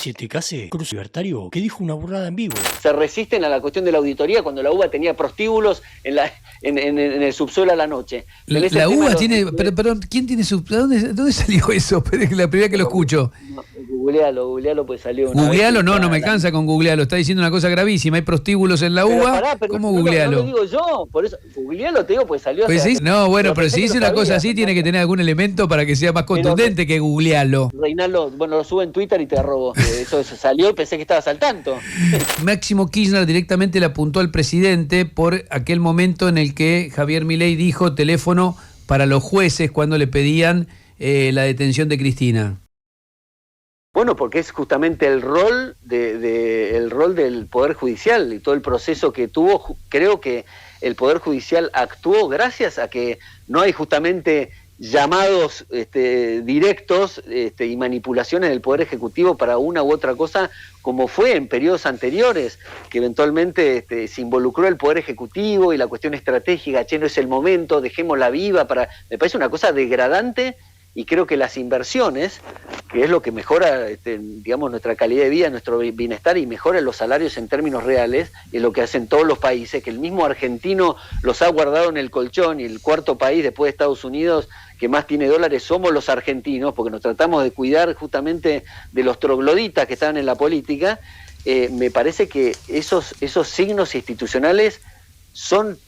7 Case, Cruz Libertario, que dijo una burrada en vivo. Se resisten a la cuestión de la auditoría cuando la UBA tenía prostíbulos en el subsuelo a la noche. La UBA tiene... Perdón, ¿quién tiene ¿Dónde salió eso? Es la primera que lo escucho. Googlealo, pues salió una Googlealo, vez, no me alcanza con googlealo. Está diciendo una cosa gravísima. Hay prostíbulos en la UBA. ¿Cómo googlealo? No lo digo yo, por eso. Googlealo, te digo, pues salió. Pues sí, no, bueno, pero si dice una cosa así, tiene que tener algún elemento para que sea más contundente que googlealo. Reinaldo, bueno, lo sube en Twitter y te robo. Eso salió y pensé que estabas al tanto. Máximo Kirchner directamente le apuntó al presidente por aquel momento en el que Javier Milei dijo teléfono para los jueces cuando le pedían la detención de Cristina. Bueno, porque es justamente el rol el rol del Poder Judicial y todo el proceso que tuvo. Creo que el Poder Judicial actuó gracias a que no hay justamente llamados directos y manipulaciones del Poder Ejecutivo para una u otra cosa, como fue en periodos anteriores, que eventualmente se involucró el Poder Ejecutivo y la cuestión estratégica, no es el momento, dejémosla viva. Me parece una cosa degradante. Y creo que las inversiones, que es lo que mejora digamos, nuestra calidad de vida, nuestro bienestar y mejora los salarios en términos reales, es lo que hacen todos los países, que el mismo argentino los ha guardado en el colchón, y el cuarto país después de Estados Unidos que más tiene dólares somos los argentinos, porque nos tratamos de cuidar justamente de los trogloditas que están en la política. Me parece que esos signos institucionales son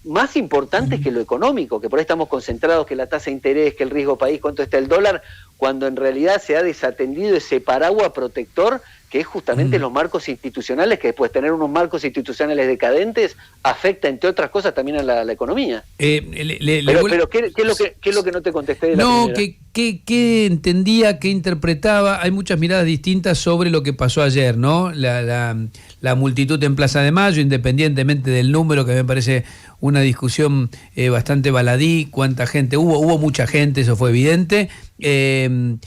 más importantes que lo económico, que por ahí estamos concentrados que la tasa de interés, que el riesgo país, cuánto está el dólar, cuando en realidad se ha desatendido ese paraguas protector que es justamente los marcos institucionales, que después tener unos marcos institucionales decadentes afecta, entre otras cosas, también a la economía. Pero ¿qué es lo que no te contesté de la primera? ¿Qué entendía, qué interpretaba? Hay muchas miradas distintas sobre lo que pasó ayer, ¿no? La multitud en Plaza de Mayo, independientemente del número, que me parece una discusión bastante baladí, cuánta gente hubo mucha gente, eso fue evidente. ¿Qué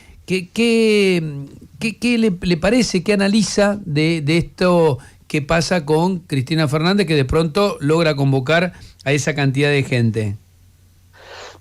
le parece, qué analiza de esto que pasa con Cristina Fernández, que de pronto logra convocar a esa cantidad de gente?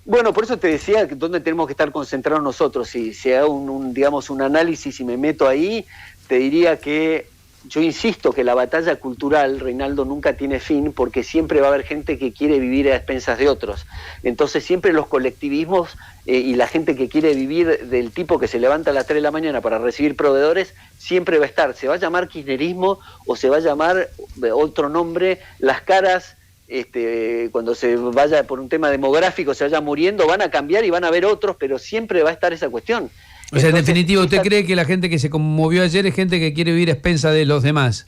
Bueno, por eso te decía que dónde tenemos que estar concentrados nosotros. Si se haga un análisis y me meto ahí, te diría que yo insisto que la batalla cultural, Reinaldo, nunca tiene fin, porque siempre va a haber gente que quiere vivir a expensas de otros. Entonces siempre los colectivismos y la gente que quiere vivir del tipo que se levanta a las 3 de la mañana para recibir proveedores, siempre va a estar. Se va a llamar kirchnerismo o se va a llamar otro nombre, las caras, cuando se vaya por un tema demográfico, se vaya muriendo, van a cambiar y van a haber otros, pero siempre va a estar esa cuestión. O sea, en definitiva, ¿usted cree que la gente que se conmovió ayer es gente que quiere vivir a expensa de los demás?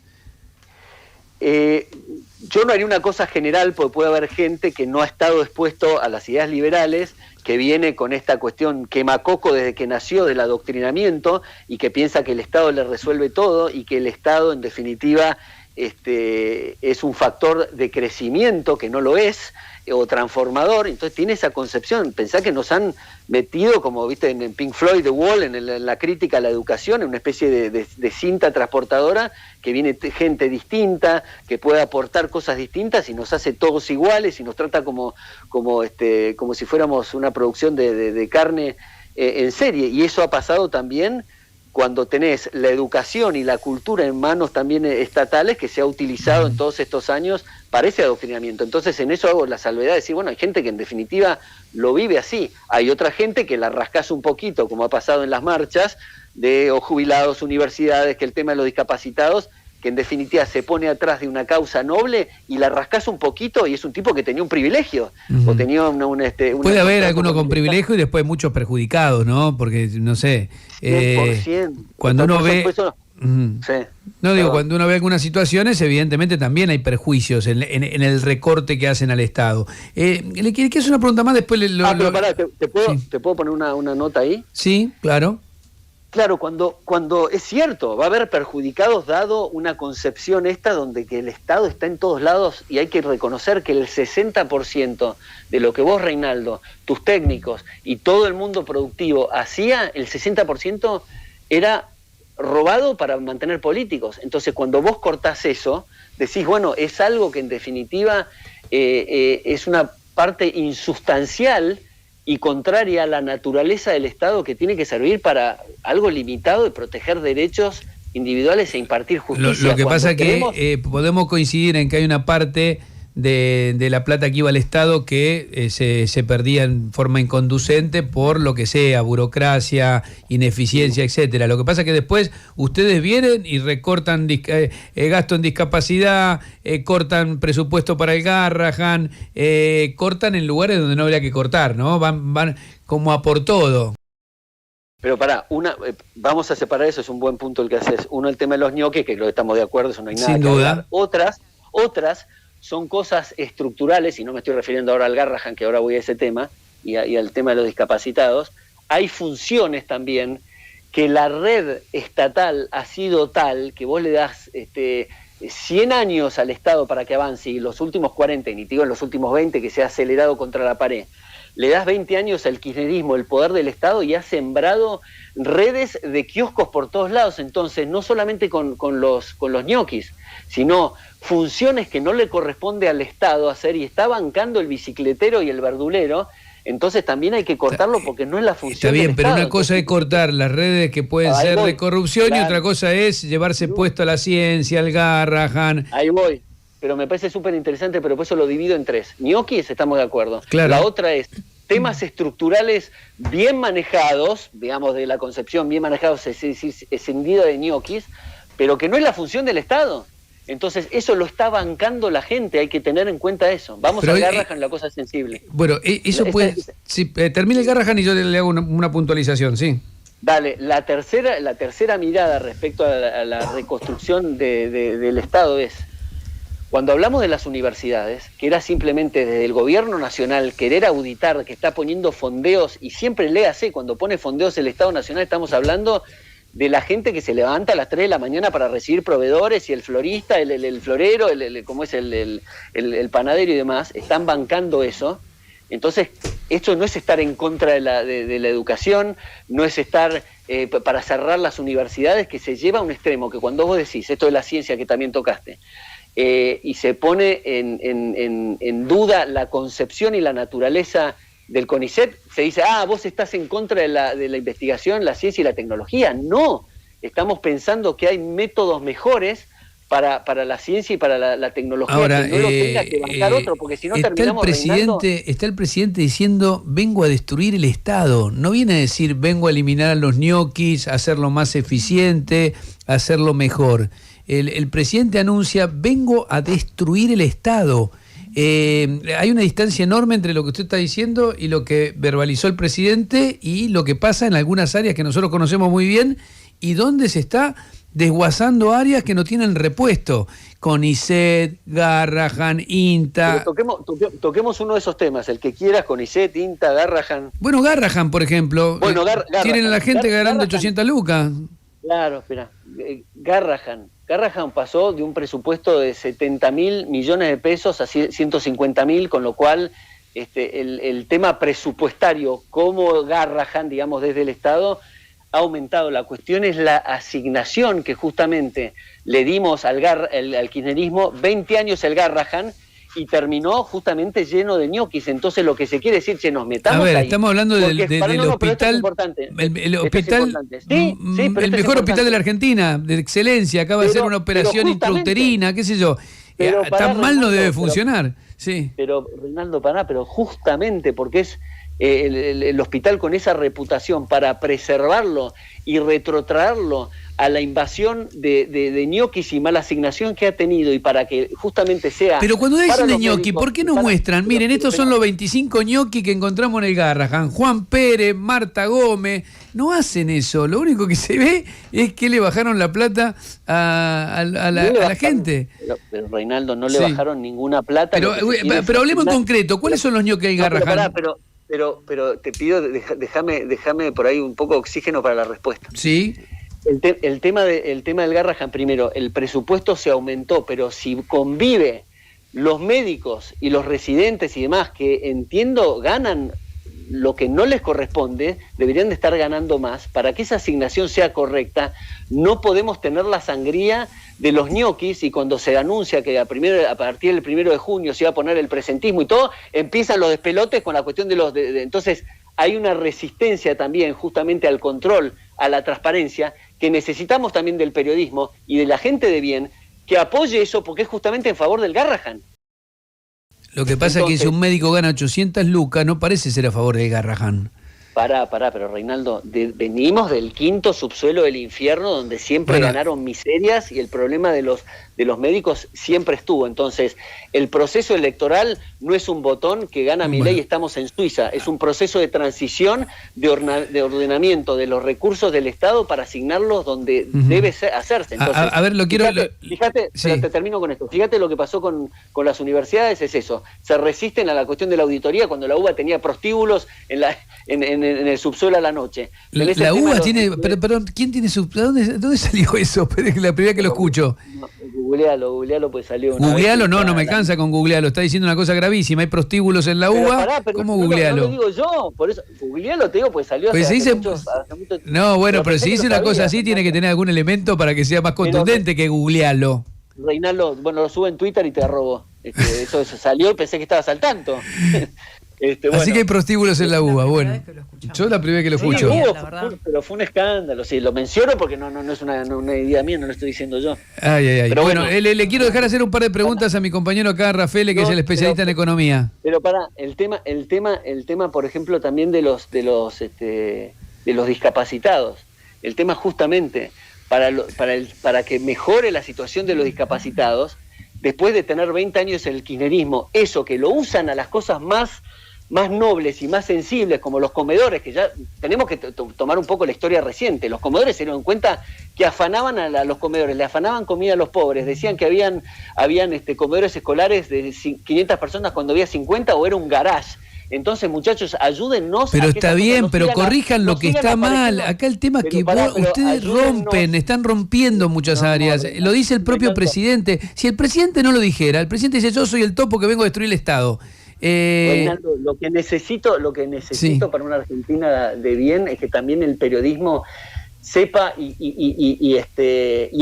Yo no haría una cosa general, porque puede haber gente que no ha estado expuesto a las ideas liberales, que viene con esta cuestión quemacoco desde que nació del adoctrinamiento y que piensa que el Estado le resuelve todo y que el Estado, en definitiva, es un factor de crecimiento, que no lo es, o transformador. Entonces tiene esa concepción. Pensá que nos han metido, como viste en Pink Floyd, The Wall, en la crítica a la educación, en una especie de cinta transportadora, que viene gente distinta, que puede aportar cosas distintas y nos hace todos iguales y nos trata como si fuéramos una producción de carne en serie. Y eso ha pasado también cuando tenés la educación y la cultura en manos también estatales, que se ha utilizado en todos estos años para ese adoctrinamiento. Entonces en eso hago la salvedad de decir, bueno, hay gente que en definitiva lo vive así. Hay otra gente que la rascás un poquito, como ha pasado en las marchas, de jubilados, universidades, que el tema de los discapacitados, que en definitiva se pone atrás de una causa noble y la rascás un poquito y es un tipo que tenía un privilegio, o tenía Puede haber alguno con privilegio y después muchos perjudicados, ¿no? Porque, no sé, 100%, cuando uno ve... Sí. No digo, cuando uno ve algunas situaciones, evidentemente también hay perjuicios en el recorte que hacen al Estado. Le quiero hacer una pregunta más, después pero pará, ¿te puedo poner una nota ahí? Sí, claro. Claro, cuando es cierto, va a haber perjudicados dado una concepción donde que el Estado está en todos lados, y hay que reconocer que el 60% de lo que vos, Reinaldo, tus técnicos y todo el mundo productivo hacía, el 60% era robado para mantener políticos. Entonces cuando vos cortás eso, decís, bueno, es algo que en definitiva es una parte insustancial y contraria a la naturaleza del Estado, que tiene que servir para algo limitado y proteger derechos individuales e impartir justicia. Lo que pasa es que queremos... podemos coincidir en que hay una parte de la plata que iba al Estado que se perdía en forma inconducente por lo que sea, burocracia, ineficiencia, etcétera. Lo que pasa es que después ustedes vienen y recortan gasto en discapacidad, cortan presupuesto para el Garrahan, cortan en lugares donde no habría que cortar, ¿no? Van como a por todo. Pero vamos a separar eso, es un buen punto el que haces. Uno, el tema de los ñoquis, que lo estamos de acuerdo, eso no hay nada Sin que duda. hablar. Otras son cosas estructurales, y no me estoy refiriendo ahora al Garrahan, que ahora voy a ese tema, y al tema de los discapacitados. Hay funciones también que la red estatal ha sido tal que vos le das 100 años al Estado para que avance, y los últimos 40, y ni te digo en los últimos 20 que se ha acelerado contra la pared, le das 20 años al kirchnerismo, el poder del Estado, y ha sembrado redes de kioscos por todos lados. Entonces, no solamente con los ñoquis, sino funciones que no le corresponde al Estado hacer, y está bancando el bicicletero y el verdulero. Entonces también hay que cortarlo porque no es la función Está bien, del pero Estado. una cosa es cortar las redes que pueden ser de corrupción, claro, y otra cosa es llevarse puesto a la ciencia, al Garrahan. Ahí voy. Pero me parece súper interesante, pero por eso lo divido en tres. Ñoquis, estamos de acuerdo. Claro. La otra es temas estructurales bien manejados, digamos, de la concepción bien manejados, escindido de ñoquis, pero que no es la función del Estado. Entonces, eso lo está bancando la gente, hay que tener en cuenta eso. Vamos a Garrahan, la cosa es sensible. Bueno, eso puede... Sí, termine el Garrahan y yo le hago una puntualización, sí. Dale, la tercera mirada respecto a la reconstrucción del Estado es... Cuando hablamos de las universidades, que era simplemente desde el gobierno nacional querer auditar, que está poniendo fondeos, y siempre léase, cuando pone fondeos el Estado Nacional, estamos hablando de la gente que se levanta a las 3 de la mañana para recibir proveedores, y el florista, el florero, como es el panadero y demás, están bancando eso. Entonces, esto no es estar en contra de la educación, no es estar para cerrar las universidades, que se lleva a un extremo, que cuando vos decís, esto de la ciencia que también tocaste, y se pone en duda la concepción y la naturaleza del CONICET, se dice, vos estás en contra de la investigación, la ciencia y la tecnología. No, estamos pensando que hay métodos mejores para la ciencia y para la tecnología. Ahora, que no lo tenga que bancar otro, porque si no terminamos Está el presidente diciendo, vengo a destruir el Estado. No viene a decir, vengo a eliminar a los ñoquis, a hacerlo más eficiente, a hacerlo mejor. El presidente anuncia, vengo a destruir el Estado. Hay una distancia enorme entre lo que usted está diciendo y lo que verbalizó el presidente y lo que pasa en algunas áreas que nosotros conocemos muy bien, y donde se está desguazando áreas que no tienen repuesto. CONICET, Garrahan, INTA. Pero toquemos uno de esos temas, el que quieras, CONICET, INTA, Garrahan. Bueno, Garrahan, por ejemplo. Bueno, tienen a la gente ganando 800 lucas. Claro, espera. Garrahan pasó de un presupuesto de 70.000 millones de pesos a 150.000, con lo cual el tema presupuestario como Garrahan, digamos, desde el Estado, ha aumentado. La cuestión es la asignación que justamente le dimos al kirchnerismo, 20 años el Garrahan, y terminó justamente lleno de ñoquis. Entonces lo que se quiere decir, nos metamos ahí. Estamos hablando del hospital, el hospital, el mejor hospital de la Argentina, de excelencia, acaba de hacer una operación intrauterina, qué sé yo. Tan mal no debe funcionar. Sí. Pero, Reinaldo, pero justamente porque es el hospital con esa reputación, para preservarlo y retrotraerlo a la invasión de ñoquis y mala asignación que ha tenido, y para que justamente sea... Pero cuando dicen de ñoqui, ¿por qué no muestran? Miren, estos son los 25 ñoquis que encontramos en el Garrahan. Juan Pérez, Marta Gómez, no hacen eso. Lo único que se ve es que le bajaron la plata a la gente. Pero Reinaldo, no le bajaron ninguna plata. Pero hablemos en concreto, ¿cuáles son los ñoquis del Garrahan? Pero te pido, déjame por ahí un poco de oxígeno para la respuesta. Sí. El tema del Garrahan, primero, el presupuesto se aumentó, pero si convive los médicos y los residentes y demás, que entiendo ganan lo que no les corresponde, deberían de estar ganando más. Para que esa asignación sea correcta, no podemos tener la sangría de los ñoquis, y cuando se anuncia que a partir del 1 de junio se iba a poner el presentismo y todo, empiezan los despelotes con la cuestión de entonces hay una resistencia también justamente al control, a la transparencia, que necesitamos también del periodismo y de la gente de bien que apoye eso, porque es justamente en favor del Garrahan. Lo que pasa es que si un médico gana 800 lucas, no parece ser a favor del Garrahan. Pará, pero Reinaldo, venimos del quinto subsuelo del infierno, donde siempre ganaron miserias y el problema de los médicos siempre estuvo. Entonces, el proceso electoral no es un botón que gana Milei y estamos en Suiza, es un proceso de transición, de ordenamiento de los recursos del Estado para asignarlos donde debe hacerse. Entonces, a ver, lo quiero... Fíjate, sí. pero te termino con esto. Fíjate lo que pasó con las universidades, es eso. Se resisten a la cuestión de la auditoría cuando la UBA tenía prostíbulos en el subsuelo a la noche. La UBA tiene... Perdón, ¿quién tiene ¿Dónde salió eso? Es la primera que lo escucho. Googlealo, pues salió. Googlealo, no me cansa con googlealo. Está diciendo una cosa gravísima. Hay prostíbulos en la UBA. ¿Cómo googlealo? No lo digo yo, por eso. Googlealo, te digo, pues salió hace mucho. No, bueno, pero si dice una cosa así, tiene que tener algún elemento para que sea más contundente que googlealo. Reinaldo, bueno, lo sube en Twitter y te arrobó. Eso salió y pensé que estabas al tanto. Así que hay prostíbulos en la UBA, bueno. Yo la primera vez que lo escucho. Pero fue un escándalo, sí, lo menciono porque no es una idea mía, no lo estoy diciendo yo. Ay. Pero bueno, le quiero dejar hacer un par de preguntas a mi compañero acá, Rafael, que es el especialista en economía. Pero el tema, por ejemplo, también de los discapacitados. El tema justamente para que mejore la situación de los discapacitados, después de tener 20 años el kirchnerismo, eso que lo usan a las cosas más nobles y más sensibles, como los comedores, que ya tenemos que tomar un poco la historia reciente. Los comedores se dieron cuenta que afanaban a los comedores, le afanaban comida a los pobres, decían que habían comedores escolares de 500 personas cuando había 50 o era un garage. Entonces, muchachos, ayúdennos. Pero está bien, pero corrijan lo que está mal. Acá el tema es que ustedes están rompiendo muchas áreas. Lo dice el propio presidente. Si el presidente no lo dijera, el presidente dice, yo soy el topo que vengo a destruir el Estado. Reinaldo, lo que necesito para una Argentina de bien es que también el periodismo sepa y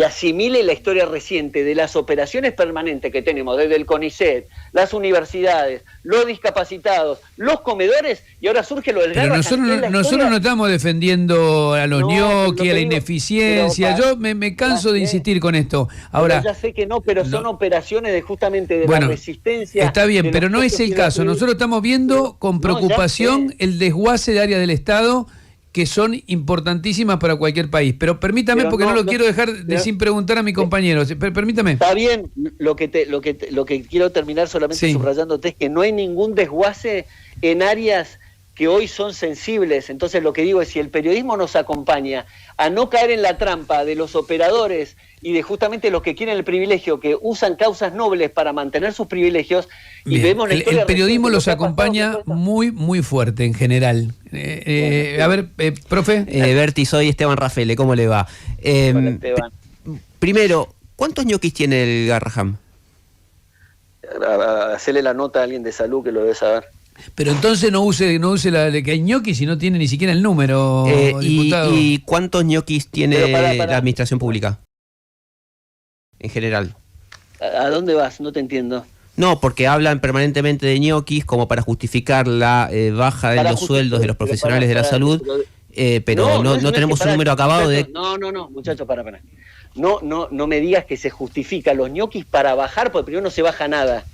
asimile la historia reciente de las operaciones permanentes que tenemos desde el CONICET, las universidades, los discapacitados, los comedores, y ahora surge lo del Garrahan. Pero nosotros no estamos defendiendo a los ñoquis, a la ineficiencia. Yo me canso de insistir con esto. Ahora, ya sé que no, pero son operaciones justamente de la resistencia. Está bien, pero no es el caso. Nosotros estamos viendo con preocupación el desguace de áreas del Estado que son importantísimas para cualquier país. Pero permítame, porque no lo quiero dejar sin preguntar a mi compañero. Permítame. Está bien, lo que quiero terminar solamente subrayándote es que no hay ningún desguace en áreas que hoy son sensibles. Entonces lo que digo es, si el periodismo nos acompaña a no caer en la trampa de los operadores y de justamente los que quieren el privilegio, que usan causas nobles para mantener sus privilegios, y vemos el periodismo los acompaña muy, muy fuerte en general. A ver, profe. Berti, soy Esteban Rafael, ¿cómo le va? Hola, Esteban. Primero, ¿cuántos ñoquis tiene el Garrahan? Hacerle la nota a alguien de salud que lo debe saber. Pero entonces no use la de que hay ñoquis si no tiene ni siquiera el número, diputado. ¿Y cuántos ñoquis tiene la administración pública? En general. ¿A dónde vas? No te entiendo. No, porque hablan permanentemente de ñoquis como para justificar la baja de los sueldos de los profesionales de la salud, pero no tenemos un número acabado de... No, muchachos, para. No me digas que se justifica los ñoquis para bajar, porque primero no se baja nada.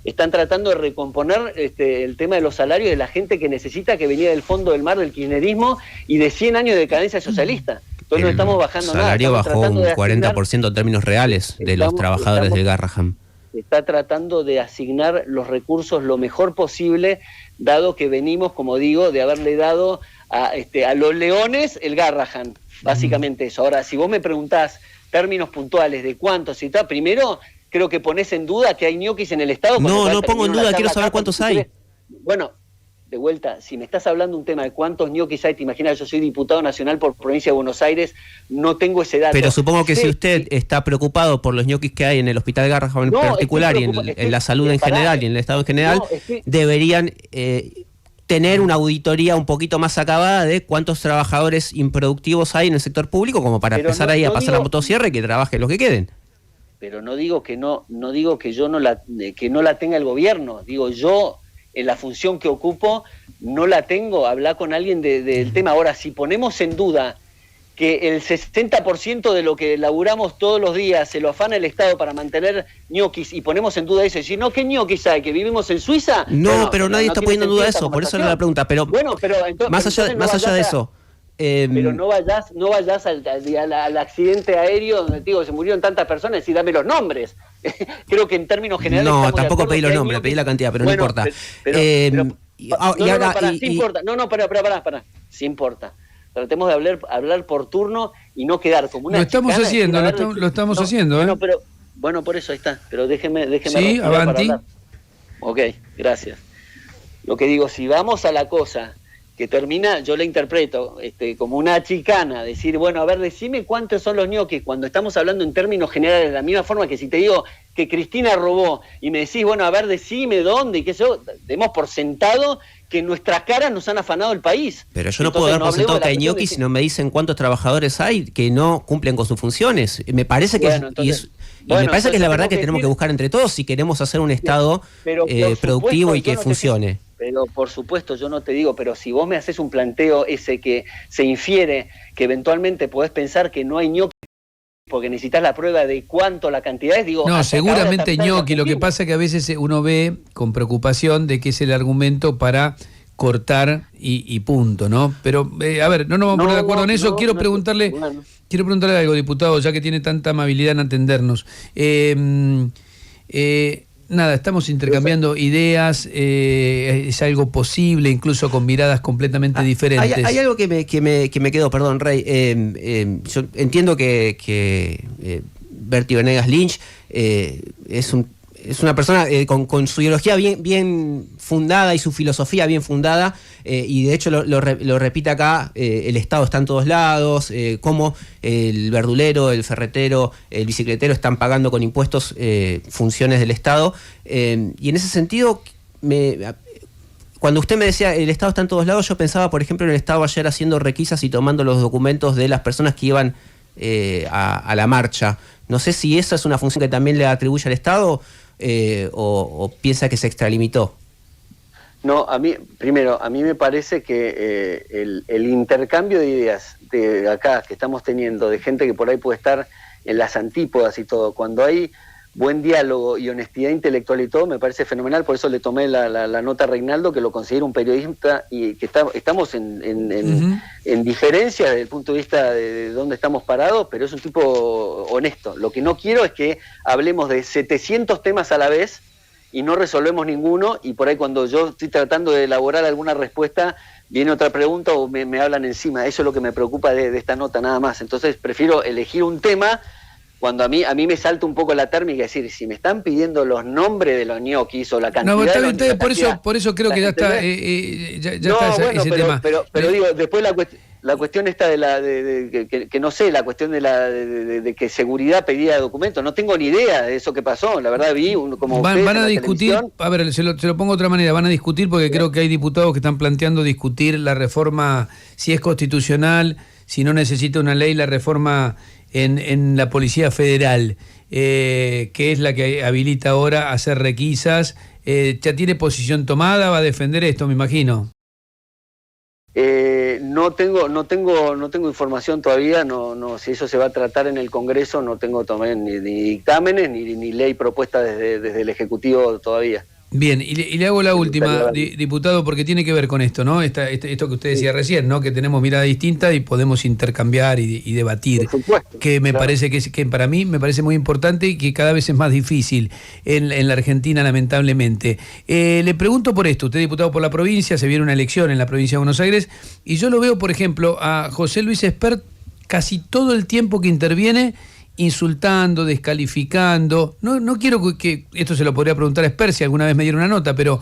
Están tratando de recomponer el tema de los salarios de la gente que necesita, que venía del fondo del mar del kirchnerismo y de 100 años de decadencia socialista. Entonces no estamos bajando nada. El salario bajó un 40% en términos reales de los trabajadores del Garrahan. Está tratando de asignar los recursos lo mejor posible, dado que venimos, como digo, de haberle dado a los leones el Garrahan, básicamente eso. Ahora, si vos me preguntás términos puntuales de cuántos y tal, primero creo que ponés en duda que hay ñoquis en el Estado. No pongo en duda, quiero saber cuántos hay. Bueno, de vuelta, si me estás hablando un tema de cuántos ñoquis hay, te imaginas, yo soy diputado nacional por provincia de Buenos Aires, no tengo ese dato. Pero supongo que si usted está preocupado por los ñoquis que hay en el Hospital Garrahan en particular y en la salud en general y en el Estado en general, deberían tener una auditoría un poquito más acabada de cuántos trabajadores improductivos hay en el sector público, como para empezar ahí a pasar la motosierra y que trabajen los que queden. Pero no digo que no digo que no la tenga el gobierno, digo yo en la función que ocupo, no la tengo. Hablar con alguien del tema. Ahora, si ponemos en duda que el 60% de lo que laburamos todos los días se lo afana el Estado para mantener ñoquis, y ponemos en duda eso, y decir, no, ¿qué ñoquis hay? ¿Que vivimos en Suiza? No, bueno, pero nadie está poniendo en duda eso, por eso era la pregunta. Pero bueno, pero entonces, más allá de eso. Pero no vayas al accidente aéreo donde digo se murieron tantas personas y dame los nombres. Creo que en términos generales. No, tampoco pedí los nombres, pedí la cantidad, pero bueno, no importa. Sí importa. Pará. Sí importa. Tratemos de hablar por turno y no quedar como una. Lo estamos haciendo, ¿eh? No, pero bueno, por eso ahí está. Pero déjeme. Sí, avanti. Ok, gracias. Lo que digo, si vamos a la cosa que termina, yo la interpreto como una chicana, decir, bueno, a ver, decime cuántos son los ñoquis, cuando estamos hablando en términos generales, de la misma forma que si te digo que Cristina robó, y me decís, bueno, a ver, decime dónde, y qué sé yo, demos por sentado que en nuestras caras nos han afanado el país. Pero yo no puedo dar por sentado que hay ñoquis si no me dicen cuántos trabajadores hay que no cumplen con sus funciones. Me parece que me parece que es la verdad que tenemos que buscar entre todos si queremos hacer un Estado productivo y que funcione. Pero por supuesto, yo no te digo, pero si vos me haces un planteo ese que se infiere, que eventualmente podés pensar que no hay ñoqui porque necesitas la prueba de cuánto la cantidad es, digo... No, seguramente ñoqui, lo que pasa es que a veces uno ve con preocupación de que es el argumento para cortar y punto, ¿no? Pero, a ver, no nos vamos a poner de acuerdo en eso. Quiero preguntarle algo, diputado, ya que tiene tanta amabilidad en atendernos. Nada, estamos intercambiando ideas, es algo posible, incluso con miradas completamente diferentes. Hay algo que me quedó, perdón, Rey. Yo entiendo que Bertie Venegas Lynch es una persona con su ideología bien fundada y su filosofía bien fundada, y de hecho lo repite acá, el Estado está en todos lados, cómo el verdulero, el ferretero, el bicicletero están pagando con impuestos funciones del Estado, y en ese sentido, cuando usted me decía el Estado está en todos lados, yo pensaba, por ejemplo, en el Estado ayer haciendo requisas y tomando los documentos de las personas que iban a la marcha. No sé si esa es una función que también le atribuye al Estado, o piensa que se extralimitó. No, a mí me parece que el intercambio de ideas de acá que estamos teniendo, de gente que por ahí puede estar en las antípodas y todo, cuando hay buen diálogo y honestidad intelectual y todo, me parece fenomenal. Por eso le tomé la nota a Reinaldo, que lo considero un periodista y que estamos en diferencia desde el punto de vista de dónde estamos parados, pero es un tipo honesto. Lo que no quiero es que hablemos de 700 temas a la vez y no resolvemos ninguno, y por ahí cuando yo estoy tratando de elaborar alguna respuesta viene otra pregunta o me hablan encima. Eso es lo que me preocupa de esta nota, nada más. Entonces prefiero elegir un tema cuando a mí me salta un poco la térmica, es decir, si me están pidiendo los nombres de los ñoquis o la cantidad por eso creo que ya está ese tema. Pero digo, después la cuestión está que no sé, la cuestión de que seguridad pedía documentos, no tengo ni idea de eso que pasó, la verdad vi como van a discutir, a ver, se lo pongo de otra manera, van a discutir porque creo que hay diputados que están planteando discutir la reforma, si es constitucional, si no necesita una ley, la reforma en la Policía Federal, que es la que habilita ahora a hacer requisas. ¿Ya tiene posición tomada? ¿Va a defender esto, me imagino? No tengo información todavía, no si eso se va a tratar en el Congreso, no tengo ni dictámenes ni ley propuesta desde el Ejecutivo todavía. Bien, y le hago la última, diputado, porque tiene que ver con esto, ¿no? Esto que usted decía recién, ¿no? Que tenemos mirada distinta y podemos intercambiar y debatir. Por supuesto, que me parece que para mí me parece muy importante y que cada vez es más difícil en la Argentina, lamentablemente. Le pregunto por esto, usted es diputado por la provincia, se viene una elección en la provincia de Buenos Aires, y yo lo veo, por ejemplo, a José Luis Espert casi todo el tiempo que interviene insultando, descalificando. No quiero que esto se lo podría preguntar a Espert si alguna vez me diera una nota, pero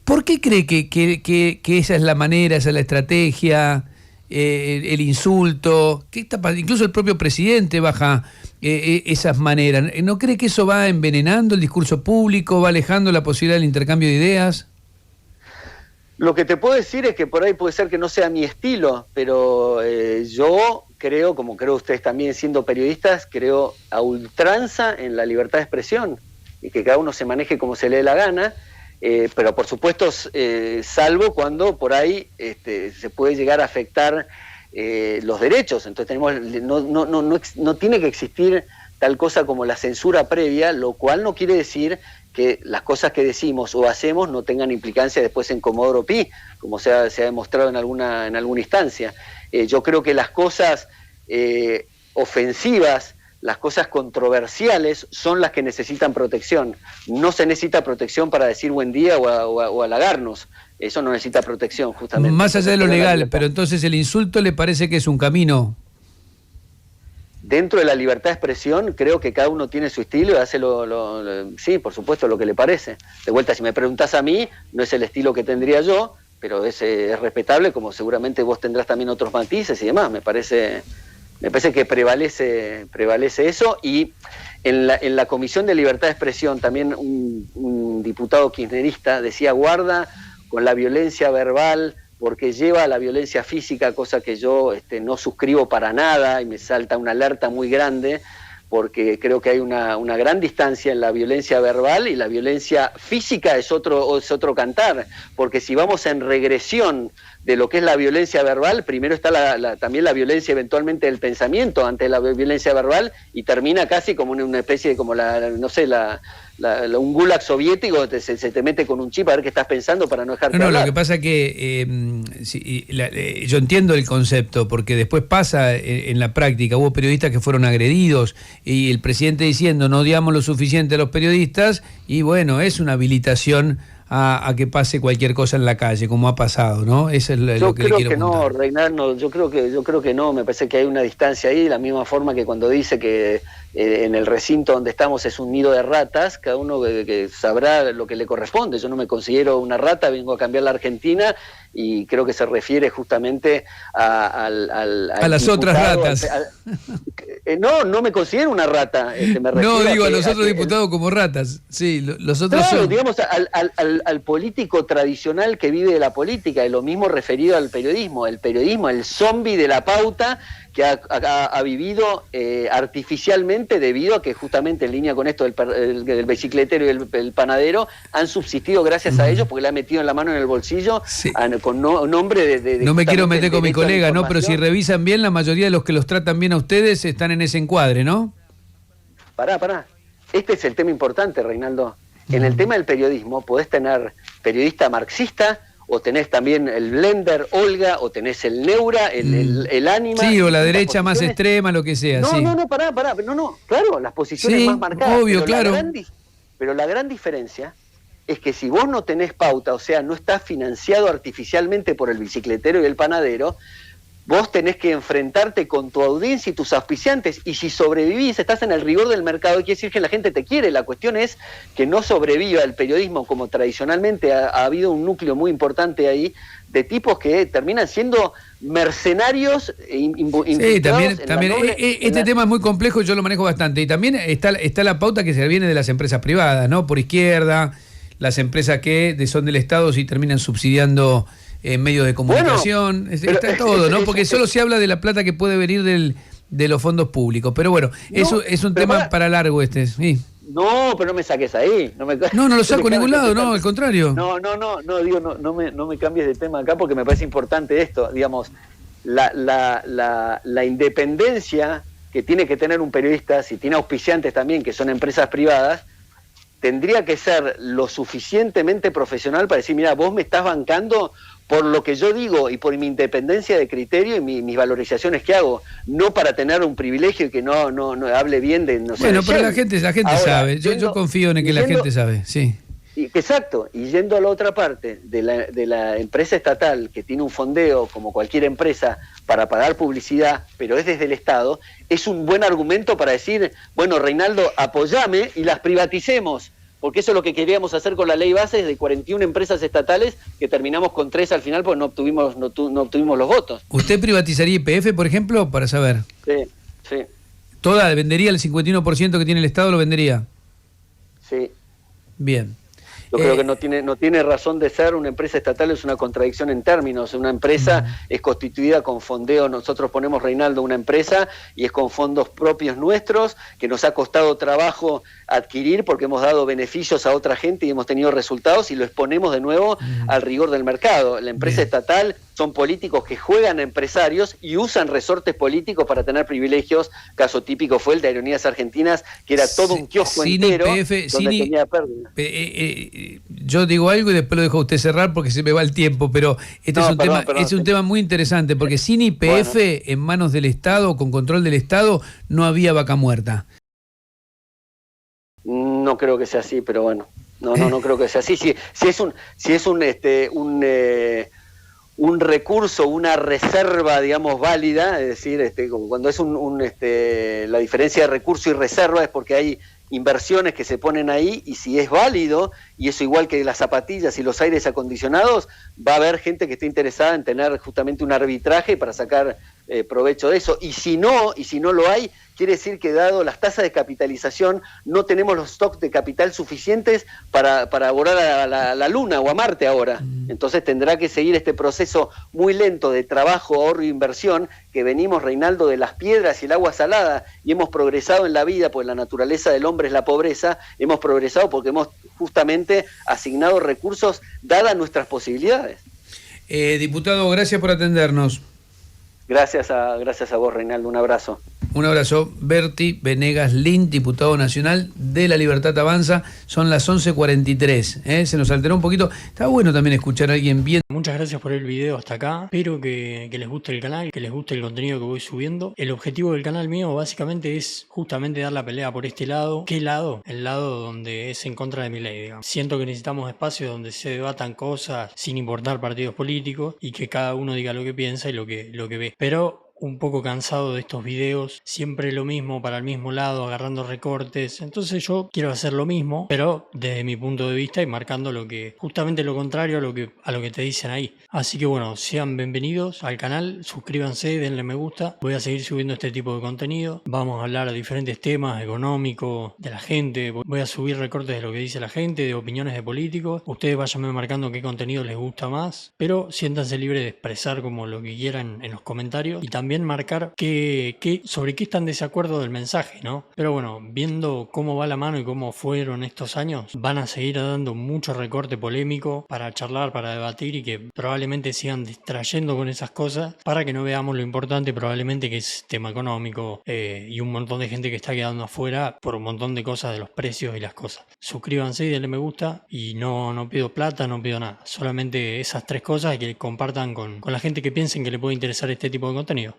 ¿por qué cree que esa es la manera, esa es la estrategia, el insulto? Incluso el propio presidente baja esas maneras. ¿No cree que eso va envenenando el discurso público, va alejando la posibilidad del intercambio de ideas? Lo que te puedo decir es que por ahí puede ser que no sea mi estilo, pero yo creo, como creo ustedes también siendo periodistas, creo a ultranza en la libertad de expresión y que cada uno se maneje como se le dé la gana. pero por supuesto salvo cuando por ahí se puede llegar a afectar los derechos. Entonces no tiene que existir tal cosa como la censura previa, lo cual no quiere decir que las cosas que decimos o hacemos no tengan implicancia después en Comodoro Pi, como se ha demostrado en alguna instancia. Yo creo que las cosas ofensivas, las cosas controversiales son las que necesitan protección. No se necesita protección para decir buen día o halagarnos. Eso no necesita protección, justamente. Más allá de lo legal, pero entonces el insulto le parece que es un camino. Dentro de la libertad de expresión, creo que cada uno tiene su estilo y hace sí, por supuesto, lo que le parece. De vuelta, si me preguntás a mí, no es el estilo que tendría yo, pero es respetable, como seguramente vos tendrás también otros matices y demás. Me parece que prevalece eso. Y en la Comisión de Libertad de Expresión también un diputado kirchnerista decía: guarda con la violencia verbal, porque lleva a la violencia física, cosa que yo no suscribo para nada, y me salta una alerta muy grande, porque creo que hay una gran distancia en la violencia verbal, y la violencia física es otro cantar, porque si vamos en regresión de lo que es la violencia verbal, primero está también la violencia eventualmente del pensamiento ante la violencia verbal, y termina casi como una especie de como un gulag soviético, se te mete con un chip a ver qué estás pensando para no dejarte hablar. Lo que pasa que yo entiendo el concepto, porque después pasa en la práctica, hubo periodistas que fueron agredidos, y el presidente diciendo no odiamos lo suficiente a los periodistas, y bueno, es una habilitación a que pase cualquier cosa en la calle, como ha pasado, ¿no? Eso es lo que le quiero Yo creo que no, Reinaldo, yo creo que no, me parece que hay una distancia ahí, de la misma forma que cuando dice que en el recinto donde estamos es un nido de ratas, cada uno que sabrá lo que le corresponde. Yo no me considero una rata, vengo a cambiar la Argentina, y creo que se refiere justamente a las otras ratas. No me considero una rata. Me no, digo a los otros diputados como ratas. Sí, los otros claro, son... digamos, al político tradicional que vive de la política, y lo mismo referido al periodismo. El periodismo, el zombi de la pauta, que ha vivido artificialmente debido a que justamente en línea con esto del bicicletero y el panadero han subsistido gracias a ellos, porque le han metido la mano en el bolsillo, sí, con nombre de no me quiero meter con mi colega, ¿no? Pero si revisan bien, la mayoría de los que los tratan bien a ustedes están en ese encuadre, ¿no? Pará. Este es el tema importante, Reinaldo. En el tema del periodismo podés tener periodista marxista, o tenés también el Blender, Olga, o tenés el Neura, el Ánima. Sí, o la derecha más extrema, lo que sea. Pará, claro, las posiciones más marcadas. Obvio, claro. Pero la gran diferencia es que si vos no tenés pauta, o sea, no estás financiado artificialmente por el bicicletero y el panadero, vos tenés que enfrentarte con tu audiencia y tus auspiciantes, y si sobrevivís, estás en el rigor del mercado, quiere decir que la gente te quiere. La cuestión es que no sobreviva el periodismo como tradicionalmente ha habido un núcleo muy importante ahí, de tipos que terminan siendo mercenarios. Sí, también este tema es muy complejo, yo lo manejo bastante, y también está la pauta que se viene de las empresas privadas, ¿no? Por izquierda, las empresas que son del Estado y terminan subsidiando medios de comunicación, está todo, ¿no? Porque solo se habla de la plata que puede venir de los fondos públicos, pero bueno, eso es un tema para largo sí. No, pero no me saques ahí. No lo saco a ningún lado, no, al contrario. No me cambies de tema acá, porque me parece importante esto, digamos, la independencia que tiene que tener un periodista, si tiene auspiciantes también, que son empresas privadas, tendría que ser lo suficientemente profesional para decir: mira, vos me estás bancando por lo que yo digo y por mi independencia de criterio y mis valorizaciones que hago, no para tener un privilegio y que no hable bien de no sé. Bueno, pero la gente ahora, sabe, yo confío en que la gente sabe, sí. Exacto, y yendo a la otra parte de la empresa estatal, que tiene un fondeo como cualquier empresa para pagar publicidad, pero es desde el Estado, es un buen argumento para decir: bueno, Reinaldo, apoyame y las privaticemos, porque eso es lo que queríamos hacer con la ley base de 41 empresas estatales, que terminamos con 3 al final porque no obtuvimos los votos. ¿Usted privatizaría YPF, por ejemplo, para saber? Sí. ¿Vendería el 51% que tiene el Estado, lo vendería? Sí. Bien. Yo creo que no tiene razón de ser. Una empresa estatal es una contradicción en términos. Una empresa es constituida con fondeo. Nosotros ponemos, Reinaldo, una empresa y es con fondos propios nuestros, que nos ha costado trabajo adquirir porque hemos dado beneficios a otra gente y hemos tenido resultados, y lo exponemos de nuevo al rigor del mercado. La empresa estatal son políticos que juegan a empresarios y usan resortes políticos para tener privilegios. Caso típico fue el de Aerolíneas Argentinas, que era todo un kiosco entero donde tenía pérdida. Yo digo algo y después lo dejo a usted cerrar porque se me va el tiempo, pero este es un tema muy interesante, porque sin YPF, en manos del Estado, con control del Estado, no había vaca muerta. No creo que sea así, pero bueno, no creo que sea así. Si es un recurso, una reserva, digamos, válida, es decir, cuando es la diferencia de recurso y reserva es porque hay inversiones que se ponen ahí, y si es válido, y eso igual que las zapatillas y los aires acondicionados, va a haber gente que esté interesada en tener justamente un arbitraje para sacar provecho de eso. Y si no lo hay, quiere decir que dado las tasas de capitalización, no tenemos los stocks de capital suficientes para abordar a la Luna o a Marte ahora. Entonces tendrá que seguir este proceso muy lento de trabajo, ahorro e inversión, que venimos, Reinaldo, de las piedras y el agua salada, y hemos progresado en la vida, pues la naturaleza del hombre es la pobreza. Hemos progresado porque hemos justamente asignado recursos dadas nuestras posibilidades. Diputado, gracias por atendernos. Gracias a vos, Reinaldo, un abrazo. Un abrazo. Berti Venegas Lin, diputado nacional de La Libertad Avanza. Son las 11:43. Se nos alteró un poquito. Está bueno también escuchar a alguien bien. Muchas gracias por el video hasta acá. Espero que les guste el canal, que les guste el contenido que voy subiendo. El objetivo del canal mío básicamente es justamente dar la pelea por este lado. ¿Qué lado? El lado donde es en contra de mi ley, digamos. Siento que necesitamos espacios donde se debatan cosas sin importar partidos políticos y que cada uno diga lo que piensa y lo que ve. Pero un poco cansado de estos videos, siempre lo mismo para el mismo lado, agarrando recortes. Entonces yo quiero hacer lo mismo, pero desde mi punto de vista y marcando justamente lo contrario a lo que te dicen ahí. Así que bueno, sean bienvenidos al canal, suscríbanse, denle me gusta. Voy a seguir subiendo este tipo de contenido. Vamos a hablar de diferentes temas económicos, de la gente. Voy a subir recortes de lo que dice la gente, de opiniones de políticos. Ustedes váyanme marcando qué contenido les gusta más, pero siéntanse libres de expresar como lo que quieran en los comentarios, y también marcar sobre qué están de desacuerdo del mensaje, ¿no? Pero bueno, viendo cómo va la mano y cómo fueron estos años, van a seguir dando mucho recorte polémico para charlar, para debatir, y que probablemente sigan distrayendo con esas cosas para que no veamos lo importante probablemente que es tema económico, y un montón de gente que está quedando afuera por un montón de cosas de los precios y las cosas. Suscríbanse y denle me gusta, y no pido plata, no pido nada, solamente esas tres cosas, y que compartan con la gente que piensen que le puede interesar este tipo de contenido.